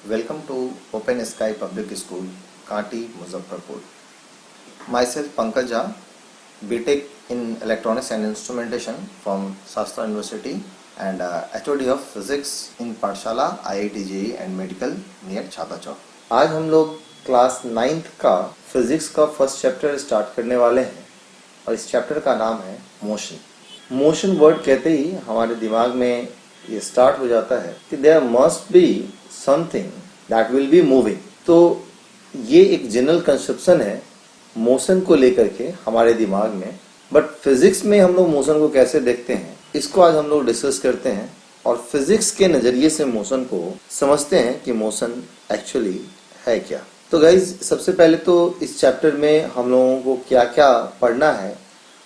Welcome to Open Sky Public School, Kanti, Muzaffarpur. Myself Pankaj Jha, BTech in Electronics and Instrumentation from Shastra University and HOD of Physics in Pathshala, IIT JEE and Medical near Chhata Chowk. आज हम लोग class 9th का physics का first chapter start करने वाले हैं और इस चैप्टर का नाम है मोशन। मोशन वर्ड कहते ही हमारे दिमाग में ये स्टार्ट हो जाता है कि there must be something that will be moving. तो ये एक जनरल कंसेप्शन है मोशन को लेकर के हमारे दिमाग में, बट फिजिक्स में हम लोग मोशन को कैसे देखते हैं इसको आज हम लोग डिस्कस करते हैं और फिजिक्स के नजरिए से मोशन को समझते हैं कि मोशन एक्चुअली है क्या। तो गाइज सबसे पहले तो इस चैप्टर में हम लोगों को क्या क्या पढ़ना है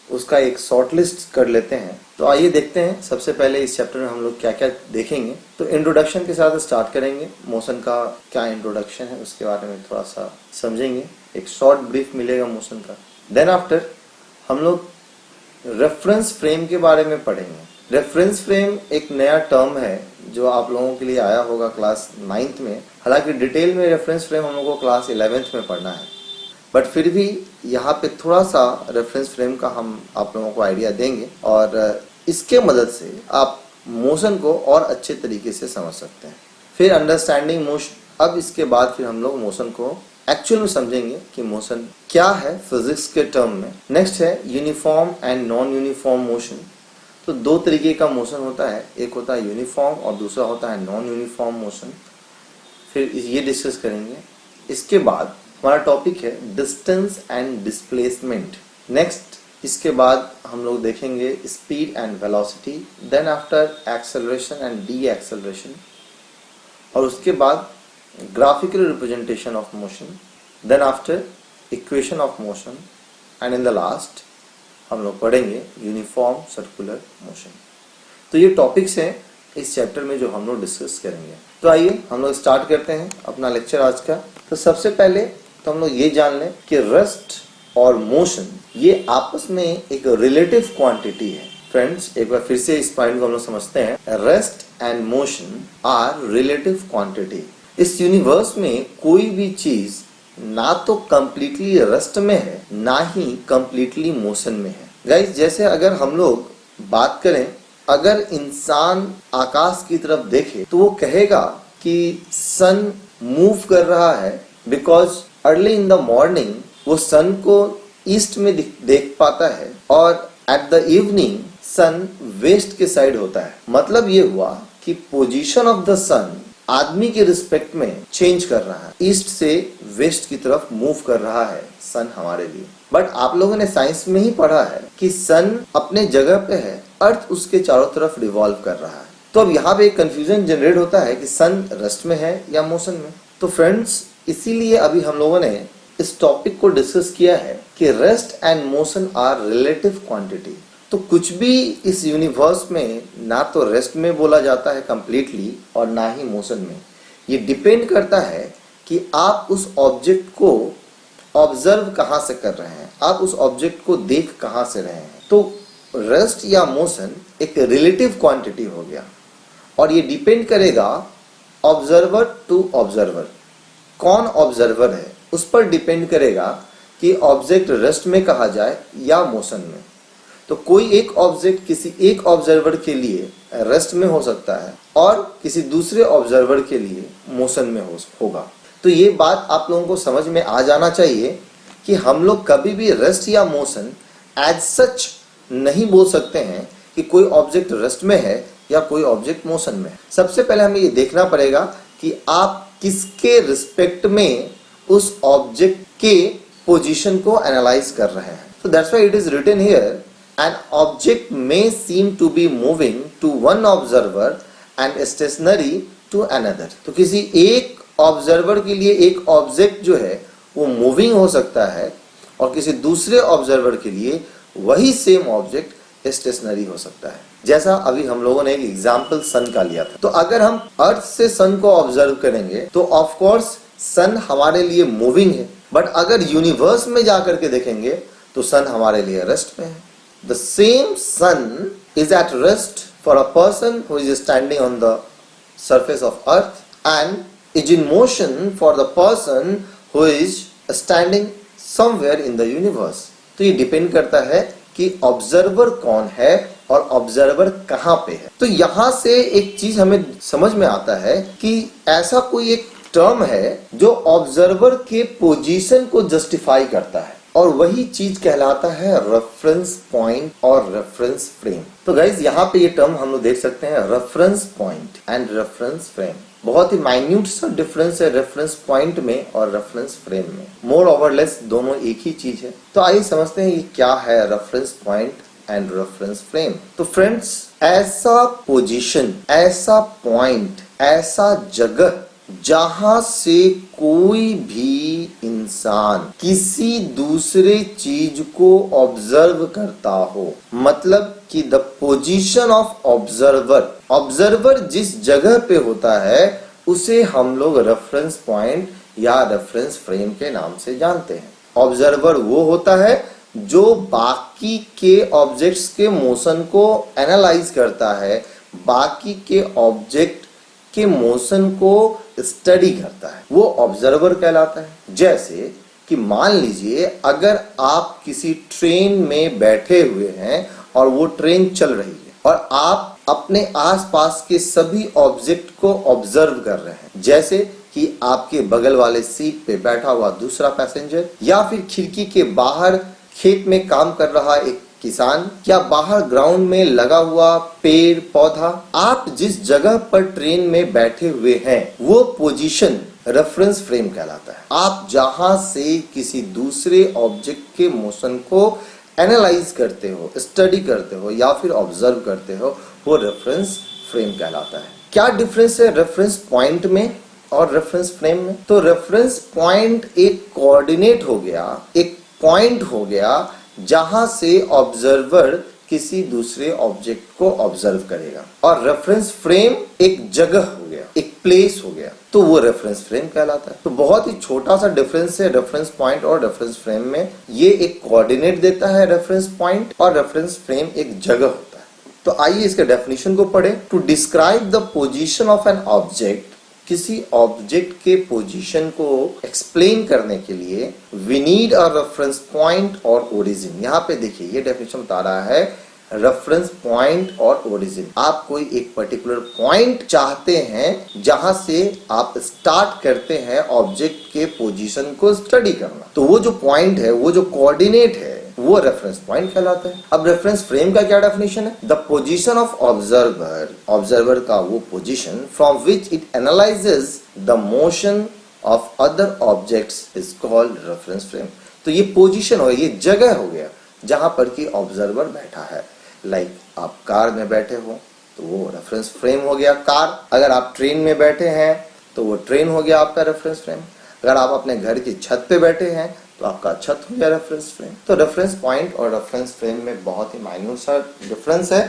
उसका एक शॉर्ट लिस्ट कर लेते हैं। तो आइए देखते हैं सबसे पहले इस चैप्टर में हम लोग क्या क्या देखेंगे। तो इंट्रोडक्शन के साथ स्टार्ट करेंगे। मोशन का क्या इंट्रोडक्शन है उसके बारे में थोड़ा सा समझेंगे, एक शॉर्ट ब्रीफ मिलेगा मोशन का। देन आफ्टर हम लोग रेफरेंस फ्रेम के बारे में पढ़ेंगे। रेफरेंस फ्रेम एक नया टर्म है जो आप लोगों के लिए आया होगा क्लास 9th में। हालांकि डिटेल में रेफरेंस फ्रेम हम लोगों को क्लास 11th में पढ़ना है, बट फिर भी यहाँ पे थोड़ा सा रेफरेंस फ्रेम का हम आप लोगों को आइडिया देंगे और इसके मदद से आप मोशन को और अच्छे तरीके से समझ सकते हैं। फिर अंडरस्टैंडिंग मोशन। अब इसके बाद फिर हम लोग मोशन को एक्चुअल में समझेंगे कि मोशन क्या है फिजिक्स के टर्म में। नेक्स्ट है uniform and non uniform motion. तो दो तरीके का मोशन होता है, एक होता है यूनिफॉर्म और दूसरा होता है नॉन यूनिफॉर्म मोशन। फिर ये डिस्कस करेंगे। इसके बाद हमारा टॉपिक है डिस्टेंस एंड डिस्प्लेसमेंट। नेक्स्ट इसके बाद हम लोग देखेंगे speed and velocity. Then after acceleration and deceleration और उसके बाद graphical representation of motion. Then after equation of motion and in the last हम लोग पढ़ेंगे यूनिफॉर्म सर्कुलर मोशन। तो ये टॉपिक्स हैं इस चैप्टर में जो हम लोग डिस्कस करेंगे। तो आइए हम लोग स्टार्ट करते हैं अपना लेक्चर आज का। तो सबसे पहले तो हम लोग ये जान लें कि रेस्ट और मोशन ये आपस में एक रिलेटिव क्वांटिटी है। फ्रेंड्स एक बार फिर से इस पॉइंट को हम लोग समझते हैं। Rest and motion are relative quantity. इस यूनिवर्स में कोई भी चीज ना तो कंप्लीटली रेस्ट में है ना ही कंप्लीटली मोशन में है। गाइस जैसे अगर हम लोग बात करें, अगर इंसान आकाश की तरफ देखे तो वो कहेगा कि सन मूव कर रहा है, because early in the morning वो सन को ईस्ट में देख पाता है और at the evening sun west के साइड होता है। मतलब ये हुआ कि पोजीशन ऑफ द सन आदमी के रिस्पेक्ट में चेंज कर रहा है, ईस्ट से वेस्ट की तरफ मूव कर रहा है सन हमारे लिए। बट आप लोगों ने साइंस में ही पढ़ा है कि सन अपने जगह पे है, अर्थ उसके चारों तरफ रिवॉल्व कर रहा है। तो अब यहाँ पे एक कंफ्यूजन जनरेट होता है कि सन रेस्ट में है या मोशन में। तो फ्रेंड्स इसीलिए अभी हम लोगों ने इस टॉपिक को डिस्कस किया है कि rest and motion are relative quantity. तो कुछ भी इस यूनिवर्स में ना तो रेस्ट में बोला जाता है कंप्लीटली और ना ही मोशन में। ये डिपेंड करता है कि आप उस ऑब्जेक्ट को ऑब्जर्व कहाँ से कर रहे हैं, आप उस ऑब्जेक्ट को देख कहाँ से रहे हैं। तो रेस्ट या मोशन एक रिलेटिव क्वांटिटी हो गया और ये डिपेंड करेगा ऑब्जर्वर टू ऑब्जर्वर। कौन ऑब्जर्वर है उस पर डिपेंड करेगा कि ऑब्जेक्ट रेस्ट में कहा जाए या मोशन में। तो कोई एक ऑब्जेक्ट किसी एक ऑब्जर्वर के लिए रेस्ट में हो सकता है और किसी दूसरे ऑब्जर्वर के लिए मोशन में होगा। तो ये बात आप लोगों को समझ में आ जाना चाहिए कि हम लोग कभी भी रेस्ट या मोशन एज सच नहीं बोल सकते हैं कि कोई ऑब्जेक्ट रेस्ट में है या कोई ऑब्जेक्ट मोशन में है। सबसे पहले हमें ये देखना पड़ेगा कि आप किसके रिस्पेक्ट में उस ऑब्जेक्ट के पोजीशन को एनालाइज कर रहे हैं। तो that's why it is written here an object may seem to be moving to one observer and stationary to another। तो किसी एक ऑब्जर्वर के लिए एक ऑब्जेक्ट जो है वो मूविंग हो सकता है और किसी दूसरे ऑब्जर्वर के लिए वही सेम ऑब्जेक्ट स्टेशनरी हो सकता है। जैसा अभी हम लोगों ने एक एग्जांपल सन का लिया था। तो अगर हम अर्थ से सन को ऑब्जर्व करेंगे तो ऑफ कोर्स सन हमारे लिए मूविंग है, बट अगर यूनिवर्स में जाकर के देखेंगे तो सन हमारे लिए रेस्ट में है। The same sun is at rest for a person who is standing on the surface of earth and is in motion for the person who is standing somewhere in the universe. तो ये depend करता है कि observer कौन है और observer कहाँ पे है। तो यहाँ से एक चीज हमें समझ में आता है कि ऐसा कोई एक टर्म है जो ऑब्जर्वर के पोजीशन को जस्टिफाई करता है और वही चीज कहलाता है रेफरेंस पॉइंट और रेफरेंस फ्रेम। तो गाइज यहाँ पे ये टर्म हम लोग देख सकते हैं, reference point and reference frame. बहुत ही माइन्यूट सा डिफरेंस है रेफरेंस पॉइंट में और रेफरेंस फ्रेम में, मोर ओवर लेस दोनों एक ही चीज है। तो आइए समझते हैं ये क्या है reference point and reference frame. तो फ्रेंड्स, ऐसा पोजीशन, ऐसा पॉइंट, ऐसा जगह जहां से कोई भी इंसान किसी दूसरे चीज को ऑब्जर्व करता हो, मतलब कि the position of observer, observer जिस जगह पे होता है उसे हम लोग रेफरेंस पॉइंट या रेफरेंस फ्रेम के नाम से जानते हैं। ऑब्जर्वर वो होता है जो बाकी के ऑब्जेक्ट्स के मोशन को एनालाइज करता है, बाकी के ऑब्जेक्ट के मोशन को स्टडी करता है, वो ऑब्जर्वर कहलाता है। जैसे कि मान लीजिए अगर आप किसी ट्रेन में बैठे हुए हैं और वो ट्रेन चल रही है और आप अपने आसपास के सभी ऑब्जेक्ट को ऑब्जर्व कर रहे हैं, जैसे कि आपके बगल वाले सीट पे बैठा हुआ दूसरा पैसेंजर, या फिर खिड़की के बाहर खेत में काम कर रहा एक किसान, या बाहर ग्राउंड में लगा हुआ पेड़ पौधा। आप जिस जगह पर ट्रेन में बैठे हुए हैं वो पोजीशन रेफरेंस फ्रेम कहलाता है। आप जहां से किसी दूसरे ऑब्जेक्ट के मोशन को एनालाइज करते हो, स्टडी करते हो या फिर ऑब्जर्व करते हो, वो रेफरेंस फ्रेम कहलाता है। क्या डिफरेंस है रेफरेंस पॉइंट में और रेफरेंस फ्रेम में? तो रेफरेंस पॉइंट एक कोऑर्डिनेट हो गया, एक पॉइंट हो गया जहां से ऑब्जर्वर किसी दूसरे ऑब्जेक्ट को ऑब्जर्व करेगा, और रेफरेंस फ्रेम एक जगह हो गया, एक प्लेस हो गया, तो वो रेफरेंस फ्रेम कहलाता है। तो बहुत ही छोटा सा डिफरेंस है रेफरेंस पॉइंट और रेफरेंस फ्रेम में। ये एक कोऑर्डिनेट देता है रेफरेंस पॉइंट, और रेफरेंस फ्रेम एक जगह होता है। तो आइए इसके डेफिनेशन को पढ़ें। To describe the position of an object, किसी ऑब्जेक्ट के पोजीशन को एक्सप्लेन करने के लिए we need a reference point और ओरिजिन। यहाँ पे देखिए ये डेफिनेशन बता रहा है रेफरेंस पॉइंट और ओरिजिन। आप कोई एक पर्टिकुलर पॉइंट चाहते हैं जहां से आप स्टार्ट करते हैं ऑब्जेक्ट के पोजीशन को स्टडी करना, तो वो जो पॉइंट है, वो जो कोऑर्डिनेट है, वो रेफरेंस पॉइंट कहलाता है। अब रेफरेंस फ्रेम का क्या डेफिनेशन है? The position of observer, observer का वो position from which it analyses the motion of other objects is called reference frame. तो ये पोजीशन हो, ये जगह हो गया जहां पर कि ऑब्जर्वर बैठा है। लाइक आप कार में बैठे हो तो वो रेफरेंस फ्रेम हो गया कार। अगर आप ट्रेन में बैठे हैं तो वो ट्रेन हो गया आपका रेफरेंस फ्रेम। अगर आप अपने घर की छत पे बैठे हैं तो आपका छत हो गया रेफरेंस फ्रेम। तो रेफरेंस पॉइंट और रेफरेंस फ्रेम में बहुत ही माइन्यूट सा डिफरेंस है,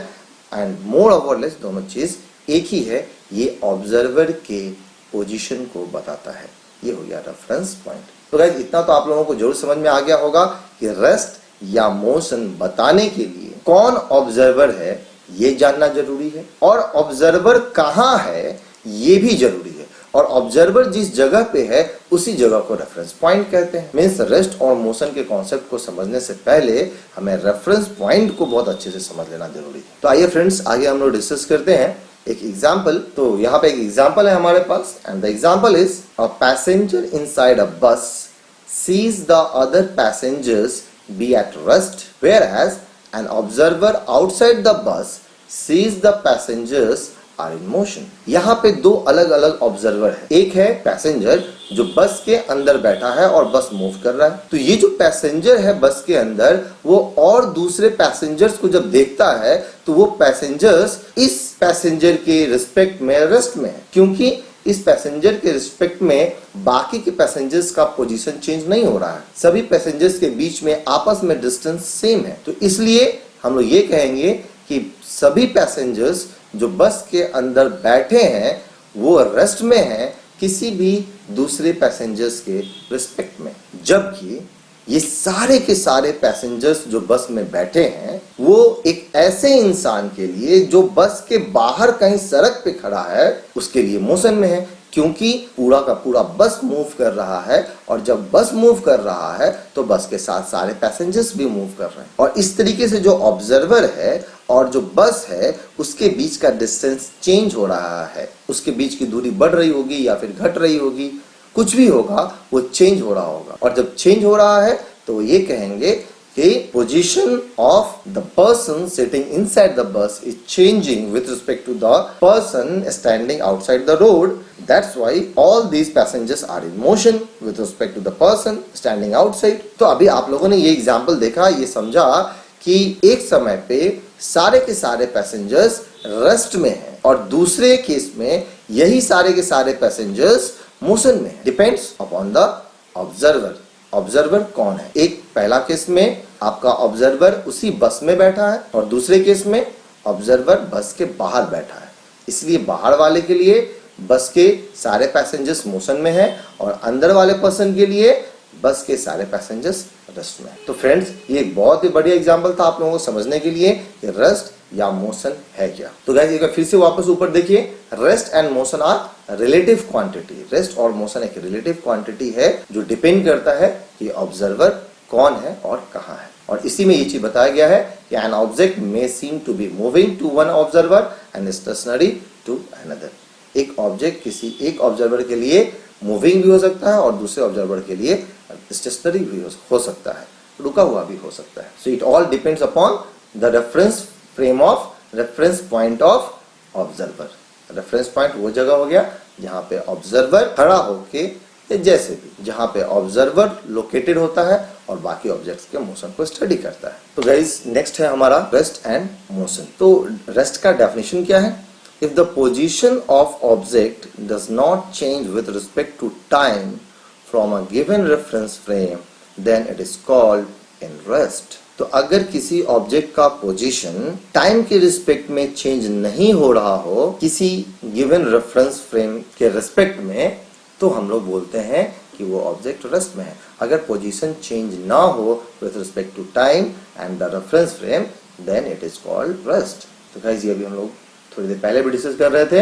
एंड मोर ओवर लेस दोनों चीज एक ही है। ये ऑब्जर्वर के पोजीशन को बताता है। ये हो गया रेफरेंस पॉइंट। तो गाइस इतना तो आप लोगों को जरूर समझ में आ गया होगा कि रेस्ट या मोशन बताने के लिए कौन ऑब्जर्वर है ये जानना जरूरी है, और ऑब्जर्वर कहाँ है ये भी जरूरी है, और ऑब्जर्वर जिस जगह पे है उसी जगह को रेफरेंस पॉइंट कहते हैं। मींस रेस्ट और मोशन के कॉन्सेप्ट को समझने से पहले हमें रेफरेंस पॉइंट को बहुत अच्छे से समझ लेना जरूरी है। तो आइए फ्रेंड्स आगे हम लोग डिस्कस करते हैं एक एग्जाम्पल। तो यहाँ पे एक एग्जाम्पल है हमारे पास, and the example is a passenger inside a bus sees the other passengers be at rest, whereas an observer outside the bus sees the passengers are in motion. यहाँ पे दो अलग अलग ऑब्जर्वर है। एक है पैसेंजर जो बस के अंदर बैठा है और बस मूव कर रहा है। तो ये जो पैसेंजर है बस के अंदर, वो और दूसरे पैसेंजर्स को जब देखता है तो वो पैसेंजर्स इस पैसेंजर के रिस्पेक्ट में रेस्ट में है, क्योंकि इस पैसेंजर के रिस्पेक्ट में बाकी के पैसेंजर्स का पोजीशन चेंज नहीं हो रहा है। सभी पैसेंजर्स के बीच में आपस में डिस्टेंस सेम है। तो इसलिए हम लोग ये कहेंगे कि सभी पैसेंजर्स जो बस के अंदर बैठे हैं वो रेस्ट में हैं, किसी भी दूसरे पैसेंजर्स के रिस्पेक्ट में। जबकि ये सारे के सारे पैसेंजर्स जो बस में बैठे हैं वो एक ऐसे इंसान के लिए जो बस के बाहर कहीं सड़क पे खड़ा है उसके लिए मोशन में है, क्योंकि पूरा का पूरा बस मूव कर रहा है, और जब बस मूव कर रहा है तो बस के साथ सारे पैसेंजर्स भी मूव कर रहे हैं। और इस तरीके से जो ऑब्जर्वर है और जो बस है उसके बीच का डिस्टेंस चेंज हो रहा है, उसके बीच की दूरी बढ़ रही होगी या फिर घट रही होगी, कुछ भी होगा वो चेंज हो रहा होगा। और जब चेंज हो रहा है तो ये कहेंगे कि position of the person sitting inside the bus is changing with respect to the person standing outside the road. That's why all these passengers are in motion with respect to the person standing outside. तो अभी आप लोगों ने ये example देखा, ये समझा कि एक समय पे सारे के सारे पैसेंजर्स रेस्ट में हैं और दूसरे केस में यही सारे के सारे पैसेंजर्स मोशन में। Depends upon the observer. Observer कौन है? एक पहला केस में आपका ऑब्जर्वर उसी बस में बैठा है और दूसरे केस में ऑब्जर्वर बस के बाहर बैठा है। इसलिए बाहर वाले के लिए बस के सारे पैसेंजर्स मोशन में हैं और अंदर वाले पर्सन के लिए बस के सारे पैसेंजर्स रेस्ट में। तो फ्रेंड्स, ये एक बहुत ही बढ़िया एग्जांपल था आप लोगों को समझने के लिए कि रेस्ट या मोशन है क्या। तो गाइस, एक बार फिर से वापस ऊपर देखिए, rest and motion are relative quantity. Rest और मोशन एक रिलेटिव क्वांटिटी है जो डिपेंड करता है कि ऑब्जर्वर कौन है और कहाँ है। और इसी में ये चीज बताया गया है कि an object may seem to be moving to one observer and stationary to another. एक ऑब्जेक्ट किसी एक ऑब्जर्वर के लिए मूविंग भी हो सकता है और दूसरे ऑब्जर्वर के लिए स्टेशनरी भी हो सकता है, रुका हुआ भी हो सकता है। So it all depends upon the reference frame of reference point of observer. Reference point वो जगह हो गया जहां पे ऑब्जर्वर खड़ा होके, जैसे भी जहां पे ऑब्जर्वर लोकेटेड होता है और बाकी ऑब्जेक्ट्स के मोशन को स्टडी करता है। तो गाइस, नेक्स्ट है हमारा रेस्ट एंड मोशन। तो रेस्ट का डेफिनेशन क्या है? If the position of object does not change with respect to time from a given reference frame, then it is called in rest. तो अगर किसी ऑब्जेक्ट का पोजीशन टाइम के respect में चेंज नहीं हो रहा हो किसी गिवन रेफरेंस फ्रेम के रिस्पेक्ट में, तो हम लोग बोलते हैं कि वो ऑब्जेक्ट रेस्ट में है। अगर पोजीशन चेंज ना हो with respect to time and the reference frame, then it is called rest. तो गाइस, ये भी हम लोग थोड़ी देर पहले भी डिस्कस कर रहे थे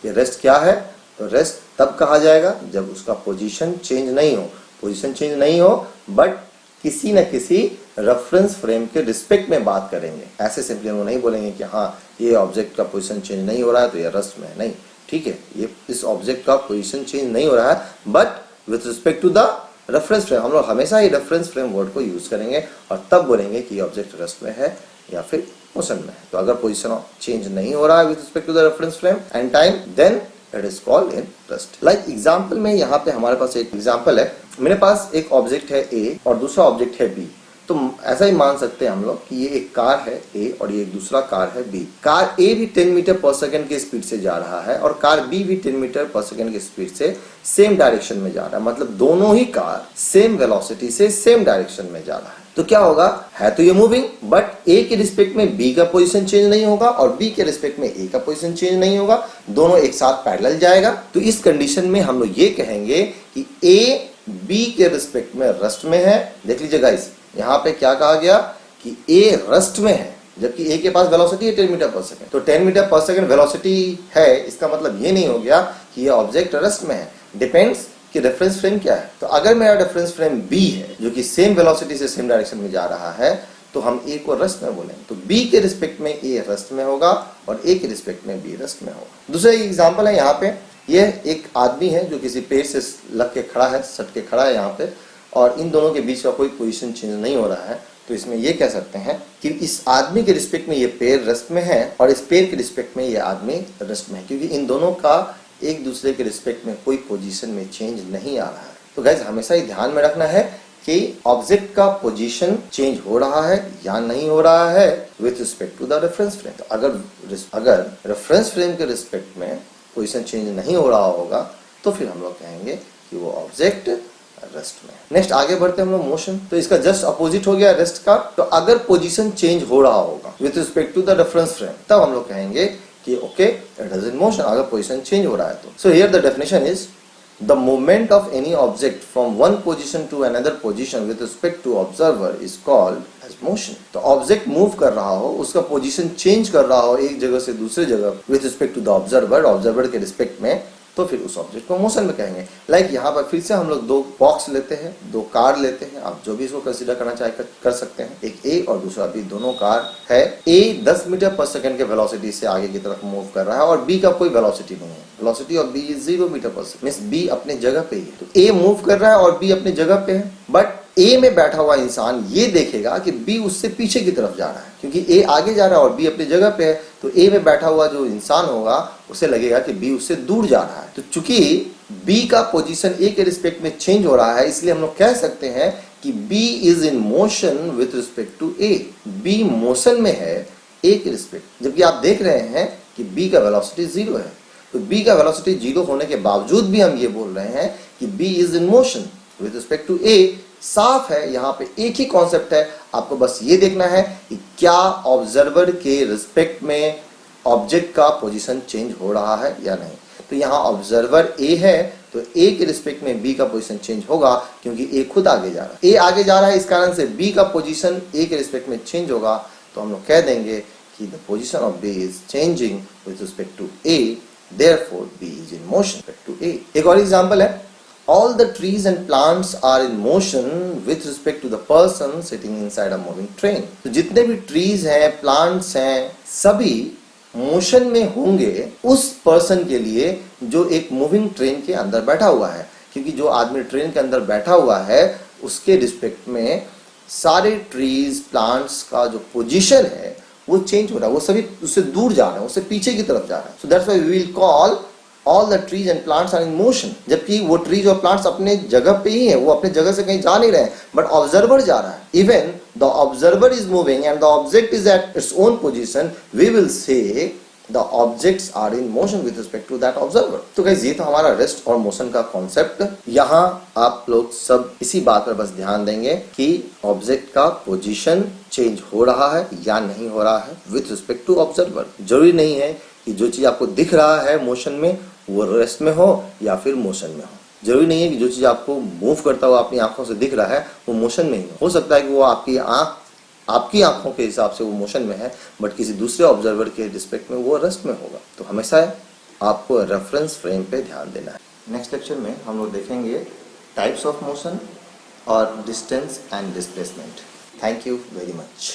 कि रेस्ट क्या है। तो रेस्ट तब कहा जाएगा जब उसका पोजीशन चेंज नहीं हो। पोजीशन चेंज नहीं हो बट किसी न किसी रेफरेंस फ्रेम के रिस्पेक्ट में बात करेंगे। ऐसे सिंपली हम नहीं बोलेंगे कि हाँ, ये ऑब्जेक्ट का पोजीशन चेंज नहीं हो रहा है तो ये रेस्ट में है। नहीं, ठीक है, ये इस ऑब्जेक्ट का पोजीशन चेंज नहीं हो रहा है but with respect to the reference frame. हम लोग हमेशा ही रेफरेंस फ्रेम वर्ड को यूज करेंगे और तब बोलेंगे कि ये ऑब्जेक्ट रेस्ट में है या फिर मोशन में है। तो अगर पोजीशन चेंज नहीं हो रहा है with respect to the reference frame and time, then it is called in rest. Like example में यहाँ पे हमारे पास एक एग्जांपल है। मेरे पास एक ऑब्जेक्ट है ए और दूसरा ऑब्जेक्ट है बी। तो ऐसा ही मान सकते हैं हम लोग कि ये एक कार है ए और ये एक दूसरा कार है बी। कार ए भी 10 मीटर पर सेकंड की स्पीड से जा रहा है और कार बी भी 10 मीटर पर सेकंड की स्पीड से सेम डायरेक्शन में जा रहा है। मतलब दोनों ही कार सेम वेलोसिटी से सेम डायरेक्शन में जा रहा है। तो क्या होगा? है तो ये मूविंग, बट ए के रिस्पेक्ट में बी का पोजीशन चेंज नहीं होगा और बी के रिस्पेक्ट में ए का पोजीशन चेंज नहीं होगा। दोनों एक साथ पैरेलल जाएगा। तो इस कंडीशन में हम लोग ये कहेंगे कि ए बी के रिस्पेक्ट में रेस्ट में है। देख लीजिए गाइस, यहाँ पे क्या कहा गया कि ए रेस्ट में है, जबकि ए के पास वेलोसिटी है 10 मीटर पर सेकंड। तो 10 मीटर पर सेकंड वेलोसिटी है, इसका मतलब ये नहीं हो गया कि ये ऑब्जेक्ट रेस्ट में है। डिपेंड्स कि रेफरेंस फ्रेम क्या है। तो अगर मेरा रेफरेंस फ्रेम बी है जो कि सेम वेलोसिटी से सेम डायरेक्शन में जा रहा है, तो हम ए को रेस्ट में बोलेंगे। तो बी के रिस्पेक्ट में ए रेस्ट में होगा और ए के रिस्पेक्ट में बी रेस्ट में होगा। दूसरा एग्जांपल है यहाँ पे, ये एक आदमी है जो किसी पेड़ से लग के खड़ा है, सट के खड़ा है यहाँ पे, और इन दोनों के बीच का कोई पोजीशन चेंज नहीं हो रहा है। तो इसमें ये कह सकते हैं कि इस आदमी के रिस्पेक्ट में ये पेड़ रेस्ट में है और इस पेड़ के रिस्पेक्ट में ये आदमी रेस्ट में है, क्योंकि इन दोनों का एक दूसरे के रिस्पेक्ट में कोई पोजीशन में चेंज नहीं आ रहा है। तो गाइस, हमेशा ही ध्यान में रखना है कि ऑब्जेक्ट का पोजीशन चेंज हो रहा है या नहीं हो रहा है with respect to the reference frame. तो अगर रेफरेंस फ्रेम के रिस्पेक्ट में पोजीशन चेंज नहीं हो रहा होगा तो फिर हम लोग कहेंगे कि वो ऑब्जेक्ट रेस्ट में। नेक्स्ट आगे बढ़ते हैं हम लोग मोशन। तो इसका जस्ट अपोजिट हो गया रेस्ट का। तो अगर पोजीशन चेंज हो रहा होगा with respect to the reference frame, तब हम लोग कहेंगे कि okay, it is in motion. अगर पोजीशन चेंज हो रहा है तो। So here the definition is the movement of any object from one position to another position with respect to observer is called as motion. तो object move कर रहा हो, उसका पोजीशन चेंज कर रहा हो एक जगह से दूसरे जगह with respect to the observer, observer के रिस्पेक्ट में, तो फिर उस ऑब्जेक्ट को मोशन में कहेंगे। लाइक यहाँ पर फिर से हम लोग दो बॉक्स लेते हैं, दो कार लेते हैं, आप जो भी इसको कंसीडर करना चाहे कर सकते हैं। एक ए और दूसरा बी, दोनों कार है। ए 10 मीटर पर सेकंड के वेलोसिटी से आगे की तरफ मूव कर रहा है और बी का कोई वेलोसिटी नहीं है। Velocity of B is 0 metre per second, means B अपने जगह पे ही है। तो ए मूव कर रहा है और बी अपनी जगह पे है, बट ए में बैठा हुआ इंसान ये देखेगा कि बी उससे पीछे की तरफ जा रहा है, क्योंकि ए आगे जा रहा है और बी अपनी जगह पे है। तो ए में बैठा हुआ जो इंसान होगा उसे लगेगा कि बी उससे दूर जा रहा है। तो चूंकि बी का पोजीशन ए के रिस्पेक्ट में चेंज हो रहा है, इसलिए हम लोग कह सकते हैं कि B is in motion with respect to A. B motion में है ए के रिस्पेक्ट, जबकि आप देख रहे हैं कि बी का वेलोसिटी 0 है। तो बी का वेलोसिटी 0 होने के बावजूद भी हम ये बोल रहे हैं कि B is in motion with respect to A. साफ है, यहाँ पे एक ही कॉन्सेप्ट है, आपको बस ये देखना है कि क्या ऑब्जर्वर के रिस्पेक्ट में ऑब्जेक्ट का पोजीशन चेंज हो रहा है या नहीं। तो यहाँ ऑब्जर्वर ए है, तो ए के रिस्पेक्ट में बी का पोजीशन चेंज होगा, क्योंकि ए खुद आगे जा रहा है। ए आगे जा रहा है, इस कारण से बी का पोजीशन ए के रिस्पेक्ट में चेंज होगा। तो हम लोग कह देंगे कि the position of B is changing with respect to A, therefore B is in motion with to A. एक और एग्जांपल है, all the trees and plants are in motion with respect to the person sitting inside a moving train। तो जितने भी trees हैं, plants हैं, सभी motion में होंगे उस पर्सन के लिए जो एक मूविंग ट्रेन के अंदर बैठा हुआ है, क्योंकि जो आदमी ट्रेन के अंदर बैठा हुआ है उसके रिस्पेक्ट में सारे ट्रीज प्लांट्स का जो पोजीशन है वो चेंज हो रहा है, वो सभी उससे दूर जा रहे हैं, उससे पीछे की तरफ जा रहे हैं। So that's why we will call all the trees and plants are in motion। जबकि वो ट्रीज और प्लांट्स अपने जगह पे ही है, वो अपने जगह से कहीं जा नहीं रहे हैं, बट ऑब्जर्वर जा रहा है। Even the observer is moving and the object is at its own position, we will say the objects are in motion with respect to that observer. तो गाइस ये तो हमारा रेस्ट और मोशन का concept. यहाँ आप लोग सब इसी बात पर बस ध्यान देंगे कि ऑब्जेक्ट का पोजीशन चेंज हो रहा है या नहीं हो रहा है विथ रिस्पेक्ट टू ऑब्जर्वर। जरूरी नहीं है कि जो चीज आपको दिख रहा है मोशन में वो रेस्ट में हो या फिर मोशन में हो। जरूरी नहीं है कि जो चीज आपको मूव करता हुआ अपनी आंखों से दिख रहा है वो मोशन में ही हो सकता है कि वो आपकी आंखों के हिसाब से वो मोशन में है, बट किसी दूसरे ऑब्जर्वर के रिस्पेक्ट में वो रेस्ट में होगा। तो हमेशा आपको रेफरेंस फ्रेम पे ध्यान देना है। नेक्स्ट लेक्चर में हम लोग देखेंगे टाइप्स ऑफ मोशन और distance and displacement. Thank you very much.